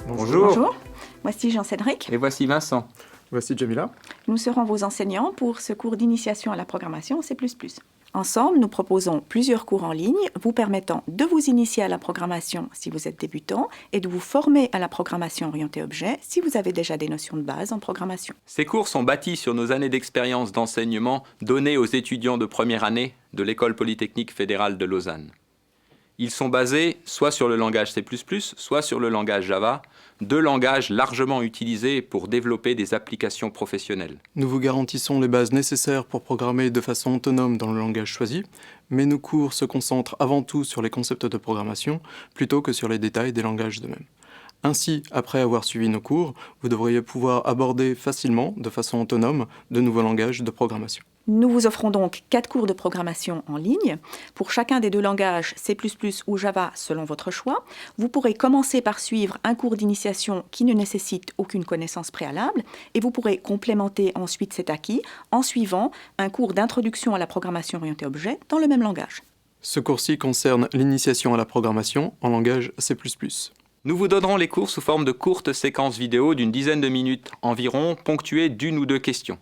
Bonjour. Bonjour, voici Jean-Cédric. Et voici Vincent. Voici Jamila. Nous serons vos enseignants pour ce cours d'initiation à la programmation C++. Ensemble, nous proposons plusieurs cours en ligne vous permettant de vous initier à la programmation si vous êtes débutant et de vous former à la programmation orientée objet si vous avez déjà des notions de base en programmation. Ces cours sont bâtis sur nos années d'expérience d'enseignement données aux étudiants de première année de l'École polytechnique fédérale de Lausanne. Ils sont basés soit sur le langage C++, soit sur le langage Java, deux langages largement utilisés pour développer des applications professionnelles. Nous vous garantissons les bases nécessaires pour programmer de façon autonome dans le langage choisi, mais nos cours se concentrent avant tout sur les concepts de programmation plutôt que sur les détails des langages eux-mêmes. Ainsi, après avoir suivi nos cours, vous devriez pouvoir aborder facilement, de façon autonome, de nouveaux langages de programmation. Nous vous offrons donc 4 cours de programmation en ligne. Pour chacun des deux langages, C++ ou Java selon votre choix, vous pourrez commencer par suivre un cours d'initiation qui ne nécessite aucune connaissance préalable et vous pourrez complémenter ensuite cet acquis en suivant un cours d'introduction à la programmation orientée objet dans le même langage. Ce cours-ci concerne l'initiation à la programmation en langage C++. Nous vous donnerons les cours sous forme de courtes séquences vidéo d'une dizaine de minutes environ, ponctuées d'une ou deux questions.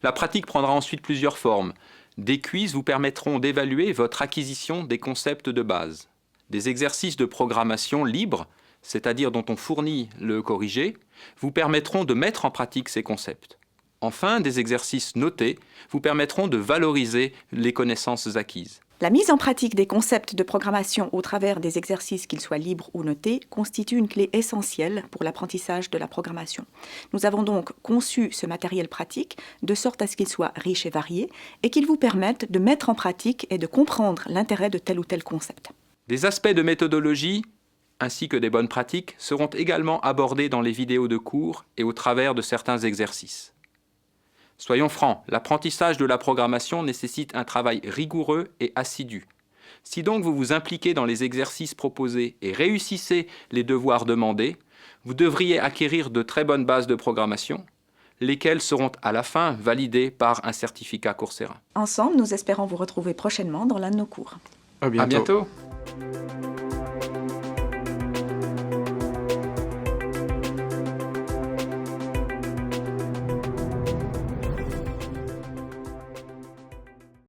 La pratique prendra ensuite plusieurs formes. Des quiz vous permettront d'évaluer votre acquisition des concepts de base. Des exercices de programmation libres, c'est-à-dire dont on fournit le corrigé, vous permettront de mettre en pratique ces concepts. Enfin, des exercices notés vous permettront de valoriser les connaissances acquises. La mise en pratique des concepts de programmation au travers des exercices, qu'ils soient libres ou notés, constitue une clé essentielle pour l'apprentissage de la programmation. Nous avons donc conçu ce matériel pratique de sorte à ce qu'il soit riche et varié et qu'il vous permette de mettre en pratique et de comprendre l'intérêt de tel ou tel concept. Des aspects de méthodologie ainsi que des bonnes pratiques seront également abordés dans les vidéos de cours et au travers de certains exercices. Soyons francs, l'apprentissage de la programmation nécessite un travail rigoureux et assidu. Si donc vous vous impliquez dans les exercices proposés et réussissez les devoirs demandés, vous devriez acquérir de très bonnes bases de programmation, lesquelles seront à la fin validées par un certificat Coursera. Ensemble, nous espérons vous retrouver prochainement dans l'un de nos cours. À bientôt. À bientôt.